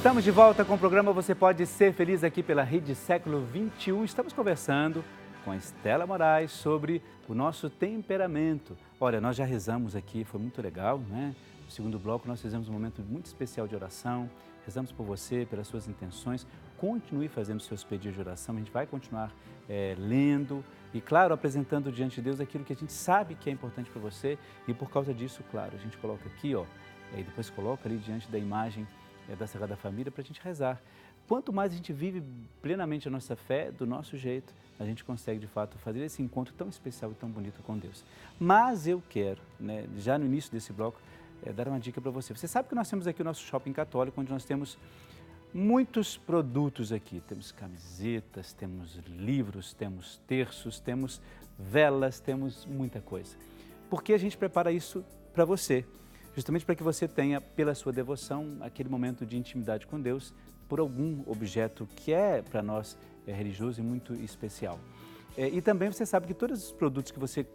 Estamos de volta com o programa Você Pode Ser Feliz aqui pela Rede Século XXI. Estamos conversando com a Estela Moraes sobre o nosso temperamento. Olha, nós já rezamos aqui, foi muito legal, né? No segundo bloco nós fizemos um momento muito especial de oração. Rezamos por você, pelas suas intenções. Continue fazendo seus pedidos de oração, a gente vai continuar lendo e, claro, apresentando diante de Deus aquilo que a gente sabe que é importante para você. E por causa disso, claro, a gente coloca aqui, ó, e depois coloca ali diante da imagem da Sagrada Família para a gente rezar. Quanto mais a gente vive plenamente a nossa fé, do nosso jeito, a gente consegue de fato fazer esse encontro tão especial e tão bonito com Deus. Mas eu quero, né, já no início desse bloco, dar uma dica para você. Você sabe que nós temos aqui o nosso shopping católico, onde nós temos muitos produtos aqui. Temos camisetas, temos livros, temos terços, temos velas, temos muita coisa. Porque a gente prepara isso para você. Justamente para que você tenha, pela sua devoção, aquele momento de intimidade com Deus, por algum objeto que é, para nós, religioso e muito especial. E também você sabe que todos os produtos que você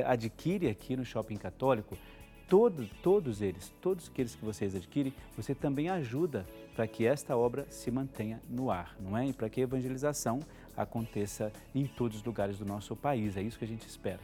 adquire aqui no Shopping Católico, todos aqueles que vocês adquirem, você também ajuda para que esta obra se mantenha no ar, não é? E para que a evangelização aconteça em todos os lugares do nosso país, é isso que a gente espera.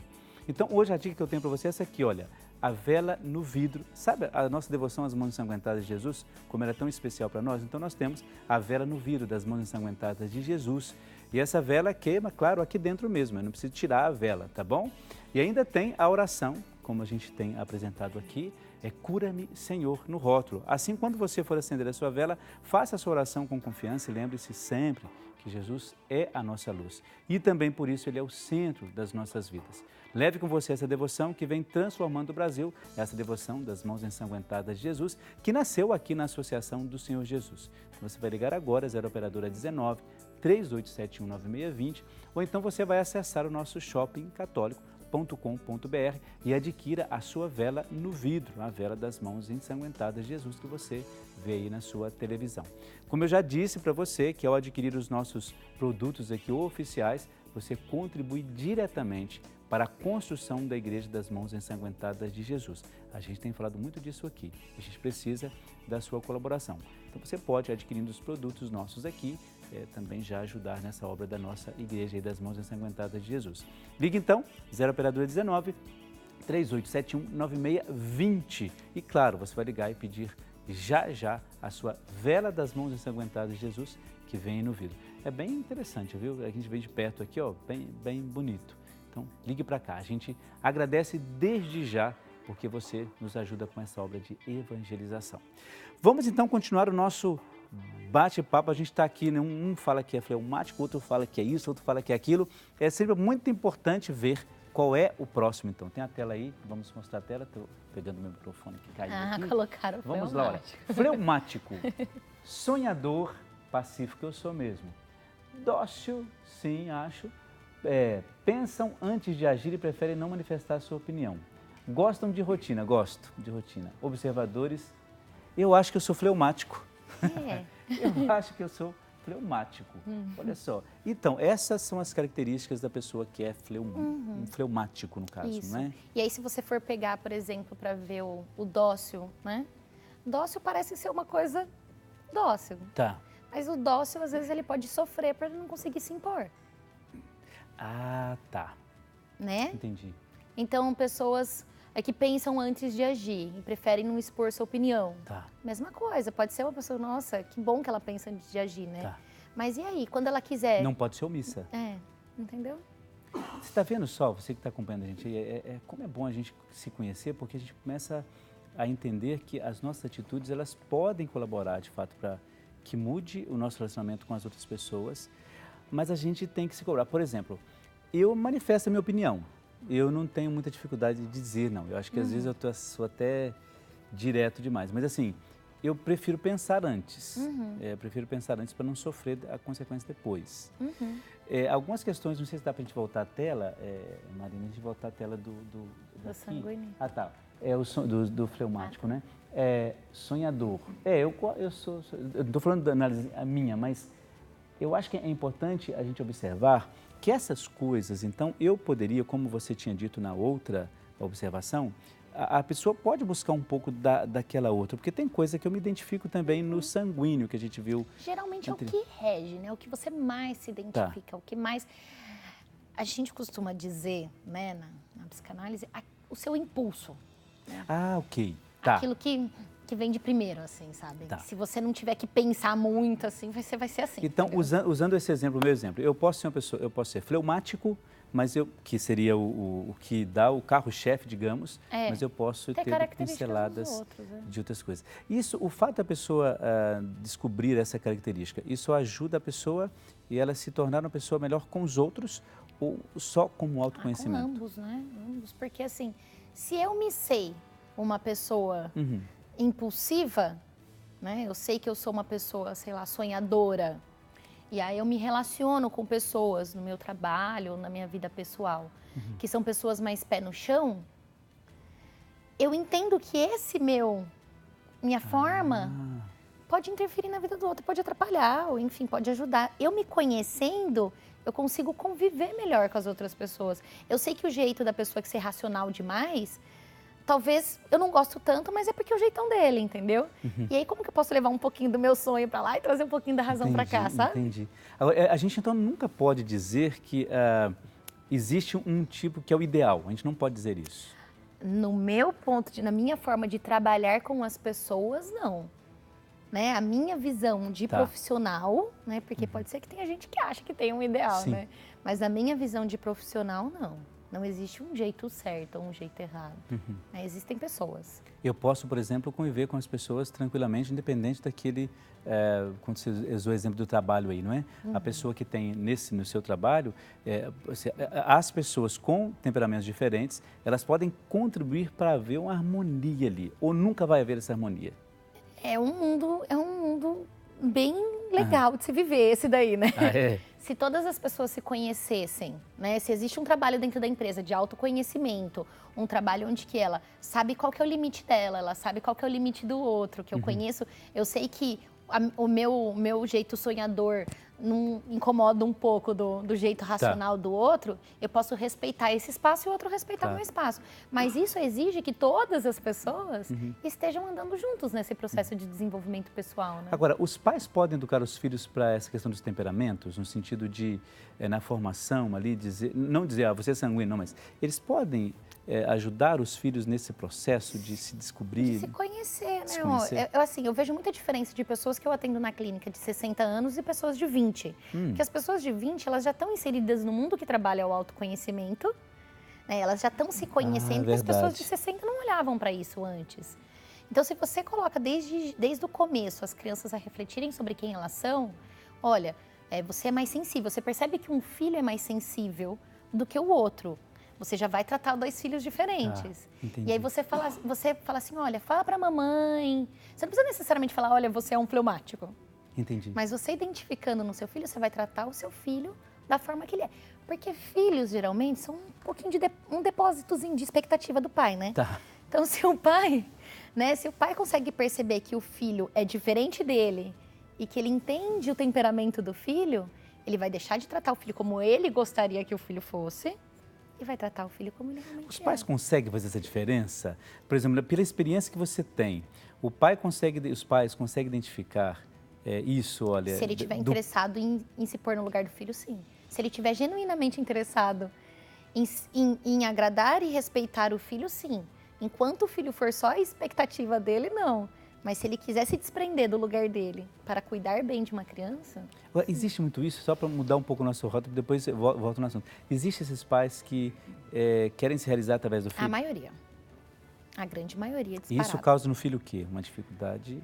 Então, hoje a dica que eu tenho para você é essa aqui, olha, a vela no vidro. Sabe a nossa devoção às mãos ensanguentadas de Jesus, como ela é tão especial para nós? Então, nós temos a vela no vidro das mãos ensanguentadas de Jesus. E essa vela queima, claro, aqui dentro mesmo, eu não preciso tirar a vela, tá bom? E ainda tem a oração, como a gente tem apresentado aqui, cura-me, Senhor, no rótulo. Assim, quando você for acender a sua vela, faça a sua oração com confiança e lembre-se sempre que Jesus é a nossa luz. E também por isso Ele é o centro das nossas vidas. Leve com você essa devoção que vem transformando o Brasil, essa devoção das mãos ensanguentadas de Jesus, que nasceu aqui na Associação do Senhor Jesus. Você vai ligar agora, 0 Operadora 19 3871 9620, ou então você vai acessar o nosso shopping católico.com.br e adquira a sua vela no vidro, a vela das mãos ensanguentadas de Jesus que você vê aí na sua televisão. Como eu já disse para você, que ao adquirir os nossos produtos aqui oficiais, você contribui diretamente para a construção da Igreja das Mãos Ensanguentadas de Jesus. A gente tem falado muito disso aqui, a gente precisa da sua colaboração. Então você pode, adquirindo os produtos nossos aqui, também já ajudar nessa obra da nossa Igreja das Mãos Ensanguentadas de Jesus. Ligue então, 0 Operadora 19 3871 9620. E claro, você vai ligar e pedir já a sua vela das mãos ensanguentadas de Jesus que vem no vidro. É bem interessante, viu? A gente vê de perto aqui, ó, bem bonito. Então, ligue para cá. A gente agradece desde já porque você nos ajuda com essa obra de evangelização. Vamos então continuar o nosso bate-papo. A gente está aqui, né? Um fala que é fleumático, outro fala que é isso, outro fala que é aquilo. É sempre muito importante ver qual é o próximo, então. Tem a tela aí, vamos mostrar a tela. Estou pegando o meu microfone que caiu aqui. Colocaram o Vamos lá, olha. Fleumático, sonhador, pacífico, eu sou mesmo. Dócil, sim, acho. Pensam antes de agir e preferem não manifestar a sua opinião. Gostam de rotina, gosto de rotina. Observadores, eu acho que eu sou fleumático. Eu acho que eu sou fleumático. Olha só. Então, essas são as características da pessoa que é um fleumático, no caso, isso. não é? E aí, se você for pegar, por exemplo, para ver o dócil, né? Dócil parece ser uma coisa dócil. Tá. Mas o dócil, às vezes, ele pode sofrer para não conseguir se impor. Ah, tá. Né? Entendi. Então, pessoas que pensam antes de agir e preferem não expor sua opinião. Tá. Mesma coisa, pode ser uma pessoa, nossa, que bom que ela pensa antes de agir, né? Tá. Mas e aí, quando ela quiser... Não pode ser omissa. Entendeu? Você está vendo só, você que está acompanhando a gente, como é bom a gente se conhecer, porque a gente começa a entender que as nossas atitudes, elas podem colaborar, de fato, para que mude o nosso relacionamento com as outras pessoas, mas a gente tem que se cobrar. Por exemplo, eu manifesto a minha opinião. Eu não tenho muita dificuldade de dizer, não. Eu acho que às vezes eu sou até direto demais. Mas assim, eu prefiro pensar antes. Prefiro pensar antes para não sofrer a consequência depois. Algumas questões, não sei se dá para a gente voltar à tela, Marina, a gente voltar à tela do sanguíneo. Ah, tá. Do fleumático, né? Sonhador. Eu não estou falando da análise minha, mas eu acho que é importante a gente observar que essas coisas, então, eu poderia, como você tinha dito na outra observação, a pessoa pode buscar um pouco daquela outra, porque tem coisa que eu me identifico também no sanguíneo que a gente viu. Geralmente é o que rege, né? O que você mais se identifica, o que mais... A gente costuma dizer, né, na psicanálise, o seu impulso. Né? Ah, ok. Tá. Aquilo que vem de primeiro, assim, sabe? Tá. Se você não tiver que pensar muito, assim, você vai ser assim. Então, usando esse exemplo, o meu exemplo, eu posso ser uma pessoa, eu posso ser fleumático, mas que seria o que dá o carro-chefe, digamos, mas eu posso ter pinceladas de outras coisas. Isso, o fato da pessoa descobrir essa característica, isso ajuda a pessoa e ela se tornar uma pessoa melhor com os outros ou só com o autoconhecimento? Com ambos, né? Ambos, porque assim, se eu me sei uma pessoa impulsiva, né? Eu sei que eu sou uma pessoa, sei lá, sonhadora. E aí eu me relaciono com pessoas no meu trabalho, na minha vida pessoal, que são pessoas mais pé no chão. Eu entendo que minha forma pode interferir na vida do outro, pode atrapalhar, ou enfim, pode ajudar. Eu me conhecendo, eu consigo conviver melhor com as outras pessoas. Eu sei que o jeito da pessoa que ser racional demais, talvez eu não gosto tanto, mas é porque é o jeitão dele, entendeu? E aí como que eu posso levar um pouquinho do meu sonho para lá e trazer um pouquinho da razão para cá, sabe? Entendi. Agora, a gente então nunca pode dizer que existe um tipo que é o ideal. A gente não pode dizer isso. No meu na minha forma de trabalhar com as pessoas, não. Né? A minha visão de profissional, né? Porque pode ser que tenha gente que acha que tem um ideal, né? Mas a minha visão de profissional, não. Não existe um jeito certo ou um jeito errado. Né? Existem pessoas. Eu posso, por exemplo, conviver com as pessoas tranquilamente, independente daquele... quando você usou o exemplo do trabalho aí, não é? A pessoa que tem no seu trabalho, as pessoas com temperamentos diferentes, elas podem contribuir para haver uma harmonia ali. Ou nunca vai haver essa harmonia? É um mundo bem legal de se viver esse daí, né? Se todas as pessoas se conhecessem, né? Se existe um trabalho dentro da empresa de autoconhecimento, um trabalho onde que ela sabe qual que é o limite dela, ela sabe qual que é o limite do outro, que eu conheço, eu sei que o meu jeito sonhador não incomoda um pouco do jeito racional do outro, eu posso respeitar esse espaço e o outro respeitar o meu espaço. Mas isso exige que todas as pessoas estejam andando juntos nesse processo de desenvolvimento pessoal, né? Agora, os pais podem educar os filhos para essa questão dos temperamentos, no sentido de, na formação ali, não dizer, você é sanguíneo, não, mas eles podem ajudar os filhos nesse processo de se descobrir? De se conhecer, né? Eu vejo muita diferença de pessoas que eu atendo na clínica de 60 anos e pessoas de 20. Porque as pessoas de 20, elas já estão inseridas no mundo que trabalha o autoconhecimento, né? Elas já estão se conhecendo, porque as pessoas de 60 não olhavam para isso antes. Então, se você coloca desde o começo as crianças a refletirem sobre quem elas são, olha, você é mais sensível, você percebe que um filho é mais sensível do que o outro. Você já vai tratar dois filhos diferentes. E aí você fala assim, olha, fala pra mamãe. Você não precisa necessariamente falar, olha, você é um fleumático. Entendi. Mas você identificando no seu filho, você vai tratar o seu filho da forma que ele é. Porque filhos, geralmente, são um pouquinho um depósitozinho de expectativa do pai, né? Então, se o pai consegue perceber que o filho é diferente dele e que ele entende o temperamento do filho, ele vai deixar de tratar o filho como ele gostaria que o filho fosse e vai tratar o filho como ele realmente é. Os pais conseguem fazer essa diferença? Por exemplo, pela experiência que você tem, os pais conseguem identificar isso, olha... Se ele estiver interessado em se pôr no lugar do filho, sim. Se ele estiver genuinamente interessado em agradar e respeitar o filho, sim. Enquanto o filho for só a expectativa dele, não. Mas se ele quiser se desprender do lugar dele para cuidar bem de uma criança... Existe muito isso, só para mudar um pouco o nosso rótulo, depois eu volto no assunto. Existem esses pais que querem se realizar através do filho? A maioria. A grande maioria, disparado. E isso causa no filho o quê? Uma dificuldade?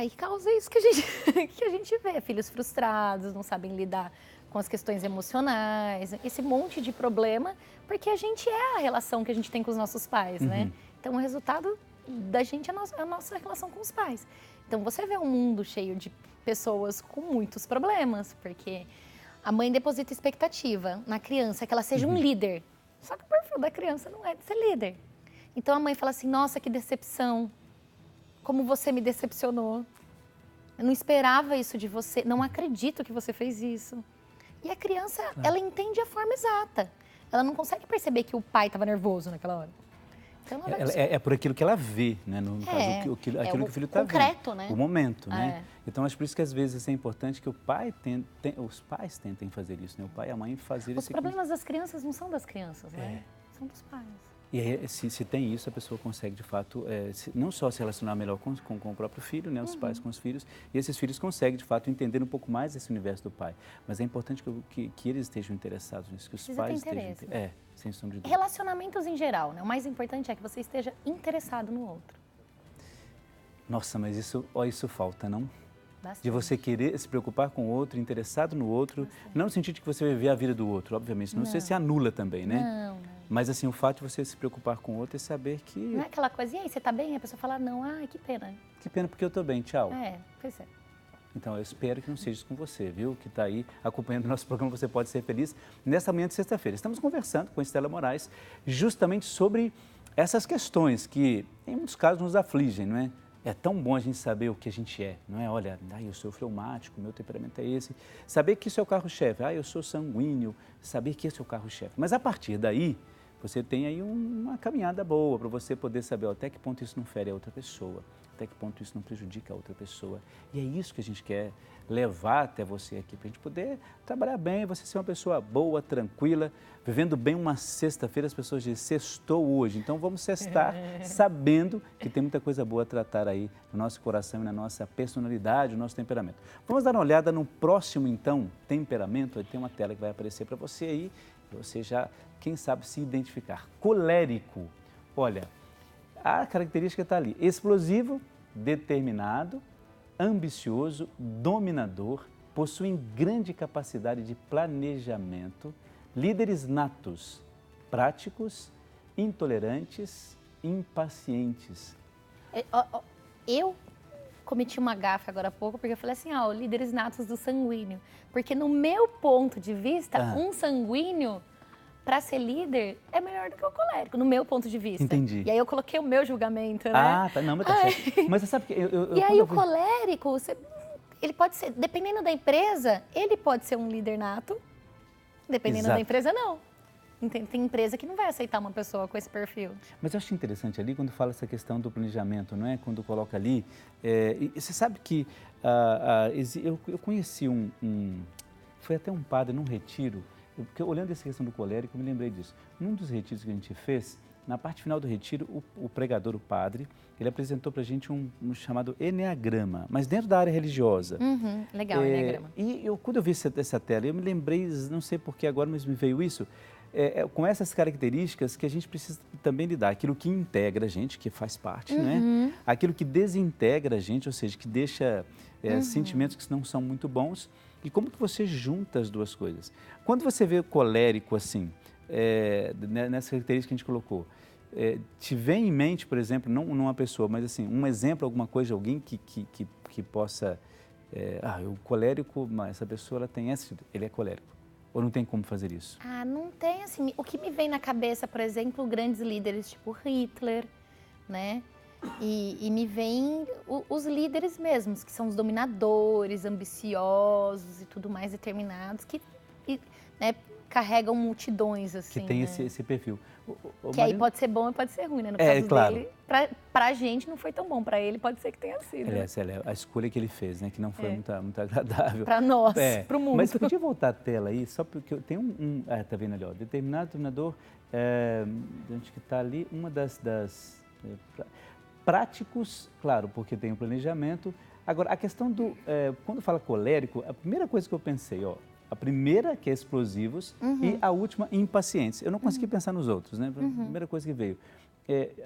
E causa isso que a gente vê. Filhos frustrados, não sabem lidar com as questões emocionais, esse monte de problema, porque a gente é a relação que a gente tem com os nossos pais, né? Então, o resultado da gente é a nossa relação com os pais. Então, você vê um mundo cheio de pessoas com muitos problemas, porque a mãe deposita expectativa na criança que ela seja um líder. Só que o perfil da criança não é de ser líder. Então, a mãe fala assim, nossa, que decepção. Como você me decepcionou. Eu não esperava isso de você. Não acredito que você fez isso. E a criança, ela entende a forma exata. Ela não consegue perceber que o pai estava nervoso naquela hora. então ela vai... É por aquilo que ela vê, né? No caso, aquilo que o filho está vendo. Concreto, né? O momento, né? Então, acho por isso que às vezes é importante que os pais tentem fazer isso, né? O pai e a mãe fazer isso. Os problemas das crianças não são das crianças, né? São dos pais. E aí, se tem isso, a pessoa consegue, de fato, não só se relacionar melhor com o próprio filho, né, os pais com os filhos, e esses filhos conseguem, de fato, entender um pouco mais esse universo do pai. Mas é importante que eles estejam interessados nisso, que os pais estejam... sem sombra de dúvida. Relacionamentos em geral, né? O mais importante é que você esteja interessado no outro. Nossa, mas isso falta, não? Bastante. De você querer se preocupar com o outro, interessado no outro, não no sentido de que você vai ver a vida do outro, obviamente, senão você se anula também, né? Não. Mas assim, o fato de você se preocupar com o outro é saber que... Não é aquela coisa, e aí, você tá bem? E a pessoa fala, não, ai, que pena. Que pena porque eu tô bem, tchau. Pois é. Então, eu espero que não seja isso com você, viu? Que está aí acompanhando o nosso programa Você Pode Ser Feliz, nesta manhã de sexta-feira. Estamos conversando com a Estela Moraes justamente sobre essas questões que, em muitos casos, nos afligem, não é? É tão bom a gente saber o que a gente é, não é? Olha, eu sou fleumático, meu temperamento é esse. Saber que isso é o carro-chefe. Eu sou sanguíneo. Saber que esse é o carro-chefe. Mas, a partir daí, você tem aí uma caminhada boa para você poder saber até que ponto isso não fere a outra pessoa, até que ponto isso não prejudica a outra pessoa. E é isso que a gente quer levar até você aqui, para a gente poder trabalhar bem, você ser uma pessoa boa, tranquila, vivendo bem uma sexta-feira. As pessoas dizem, sextou hoje, então vamos sextar sabendo que tem muita coisa boa a tratar aí no nosso coração e na nossa personalidade, no nosso temperamento. Vamos dar uma olhada no próximo, então, temperamento. Tem uma tela que vai aparecer para você aí, você já, quem sabe, se identificar. Colérico. Olha, a característica está ali. Explosivo, determinado, ambicioso, dominador, possuem grande capacidade de planejamento, líderes natos, práticos, intolerantes, impacientes. Eu cometi uma gafe agora há pouco, porque eu falei assim, líderes natos do sanguíneo. Porque no meu ponto de vista, um sanguíneo, para ser líder, é melhor do que o colérico, no meu ponto de vista. Entendi. E aí eu coloquei o meu julgamento, né? Tá, não, mas tá certo. Mas você sabe que E aí o colérico, ele pode ser, dependendo da empresa, ele pode ser um líder nato, dependendo da empresa, não. Tem empresa que não vai aceitar uma pessoa com esse perfil. Mas eu acho interessante ali quando fala essa questão do planejamento, não é? Quando coloca ali, e você sabe que eu conheci foi até um padre num retiro, porque olhando essa questão do colérico, eu me lembrei disso. Num dos retiros que a gente fez, na parte final do retiro, o pregador, o padre, ele apresentou para a gente um chamado Eneagrama, mas dentro da área religiosa. Legal, Eneagrama. E quando eu vi essa tela, eu me lembrei, não sei por que agora, mas me veio isso, com essas características que a gente precisa também lidar. Aquilo que integra a gente, que faz parte, né? Aquilo que desintegra a gente, ou seja, que deixa sentimentos que não são muito bons. E como que você junta as duas coisas? Quando você vê o colérico assim, nessa característica que a gente colocou, te vem em mente, por exemplo, não uma pessoa, mas assim, um exemplo, alguma coisa de alguém que possa... o colérico, mas essa pessoa ela tem ele é colérico. Ou não tem como fazer isso? Não tem, assim, o que me vem na cabeça, por exemplo, grandes líderes tipo Hitler, né? E me vem os líderes mesmos, que são os dominadores, ambiciosos e tudo mais, determinados, que né, carregam multidões, assim. Que tem né? esse perfil. Que aí pode ser bom e pode ser ruim, né? No caso dele, pra gente não foi tão bom, pra ele pode ser que tenha sido. A escolha que ele fez, né? Que não foi muito agradável. Pra nós, pro mundo. Mas podia voltar a tela aí, só porque tem tá vendo ali, ó, determinado dominador, onde que tá ali, uma das práticos, claro, porque tem o planejamento. Agora, a questão quando fala colérico, a primeira coisa que eu pensei, a primeira que é explosivos e a última impacientes. Eu não consegui pensar nos outros, né? A primeira coisa que veio.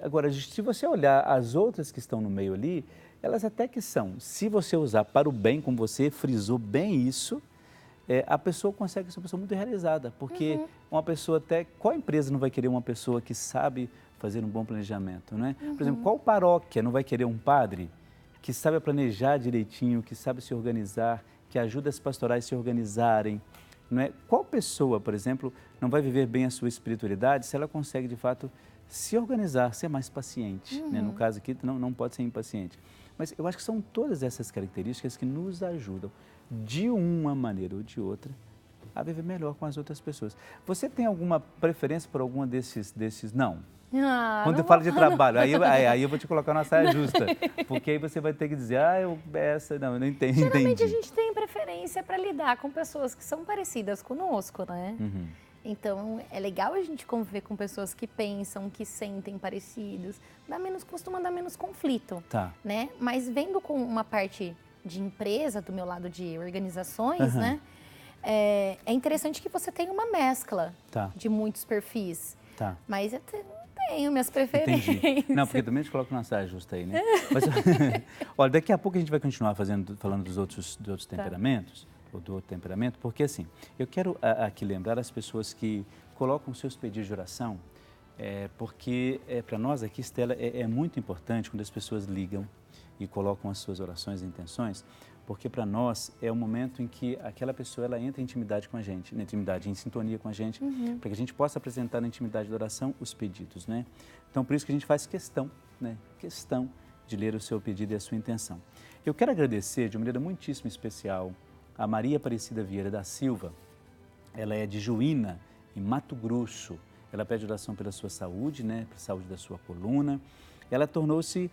Agora, se você olhar as outras que estão no meio ali, elas até que são, se você usar para o bem, como você frisou bem isso, a pessoa consegue ser uma pessoa muito realizada, porque uma pessoa qual empresa não vai querer uma pessoa que sabe fazer um bom planejamento, né? Por exemplo, qual paróquia não vai querer um padre que sabe planejar direitinho, que sabe se organizar, que ajuda as pastorais a se organizarem, não é? Qual pessoa, por exemplo, não vai viver bem a sua espiritualidade se ela consegue, de fato, se organizar, ser mais paciente, né? No caso aqui, não pode ser impaciente. Mas eu acho que são todas essas características que nos ajudam, de uma maneira ou de outra, a viver melhor com as outras pessoas. Você tem alguma preferência por alguma desses? Não. Quando eu falo de trabalho, aí eu vou te colocar na saia justa. Porque aí você vai ter que dizer, eu não entendi. Geralmente a gente tem preferência para lidar com pessoas que são parecidas conosco, né? Uhum. Então, é legal a gente conviver com pessoas que pensam, que sentem parecidos. Costuma dar menos conflito, Tá. né? Mas vendo com uma parte de empresa, do meu lado de organizações, né? É interessante que você tenha uma mescla de muitos perfis. Tá. Mas eu tenho minhas preferências. Entendi. Não, porque também te coloco na saia justa aí, né? Mas, olha, daqui a pouco a gente vai continuar falando dos outros temperamentos, ou do outro temperamento, porque assim, eu quero aqui lembrar as pessoas que colocam seus pedidos de oração, porque para nós aqui, Estela, é muito importante quando as pessoas ligam e colocam as suas orações e intenções, porque para nós é o momento em que aquela pessoa ela entra em intimidade com a gente, em sintonia com a gente, para que a gente possa apresentar na intimidade da oração os pedidos, né? Então, por isso que a gente faz questão de ler o seu pedido e a sua intenção. Eu quero agradecer de uma maneira muitíssimo especial a Maria Aparecida Vieira da Silva. Ela é de Juína, em Mato Grosso. Ela pede oração pela sua saúde, né? Pela saúde da sua coluna. Ela tornou-se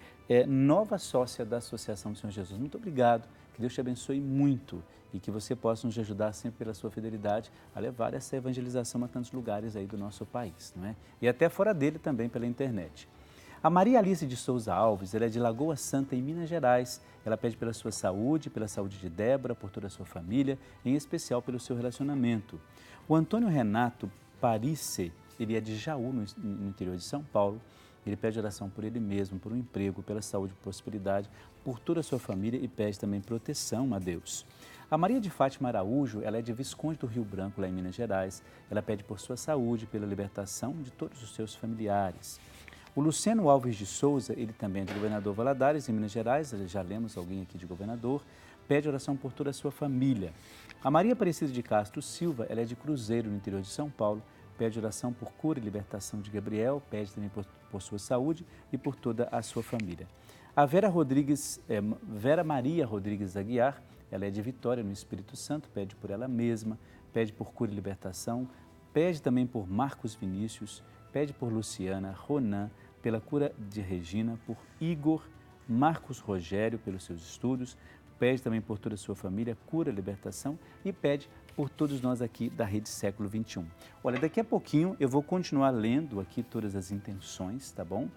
nova sócia da Associação do Senhor Jesus. Muito obrigado. Que Deus te abençoe muito e que você possa nos ajudar sempre pela sua fidelidade a levar essa evangelização a tantos lugares aí do nosso país, não é? E até fora dele também pela internet. A Maria Alice de Souza Alves, ela é de Lagoa Santa, em Minas Gerais. Ela pede pela sua saúde, pela saúde de Débora, por toda a sua família, em especial pelo seu relacionamento. O Antônio Renato Parisse, ele é de Jaú, no interior de São Paulo. Ele pede oração por ele mesmo, por um emprego, pela saúde e prosperidade, por toda a sua família e pede também proteção a Deus. A Maria de Fátima Araújo, ela é de Visconde do Rio Branco, lá em Minas Gerais. Ela pede por sua saúde, pela libertação de todos os seus familiares. O Luciano Alves de Souza, ele também é de Governador Valadares, em Minas Gerais. Já lemos alguém aqui de Governador. Pede oração por toda a sua família. A Maria Aparecida de Castro Silva, ela é de Cruzeiro, no interior de São Paulo. Pede oração por cura e libertação de Gabriel, pede também por sua saúde e por toda a sua família. A Vera Maria Rodrigues Aguiar, ela é de Vitória, no Espírito Santo, pede por ela mesma, pede por cura e libertação, pede também por Marcos Vinícius, pede por Luciana, Ronan, pela cura de Regina, por Igor, Marcos Rogério, pelos seus estudos, pede também por toda a sua família, cura, libertação e pede por todos nós aqui da Rede Século XXI. Olha, daqui a pouquinho eu vou continuar lendo aqui todas as intenções, tá bom?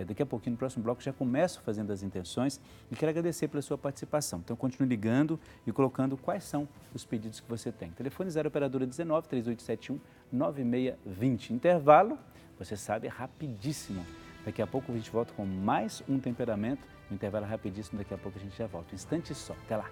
Daqui a pouquinho, no próximo bloco, já começo fazendo as intenções e quero agradecer pela sua participação. Então, continue ligando e colocando quais são os pedidos que você tem. Telefone 0 operadora 19 3871 9620. Intervalo, você sabe, é rapidíssimo. Daqui a pouco a gente volta com mais um temperamento. O intervalo é rapidíssimo, daqui a pouco a gente já volta. Um instante só. Até lá.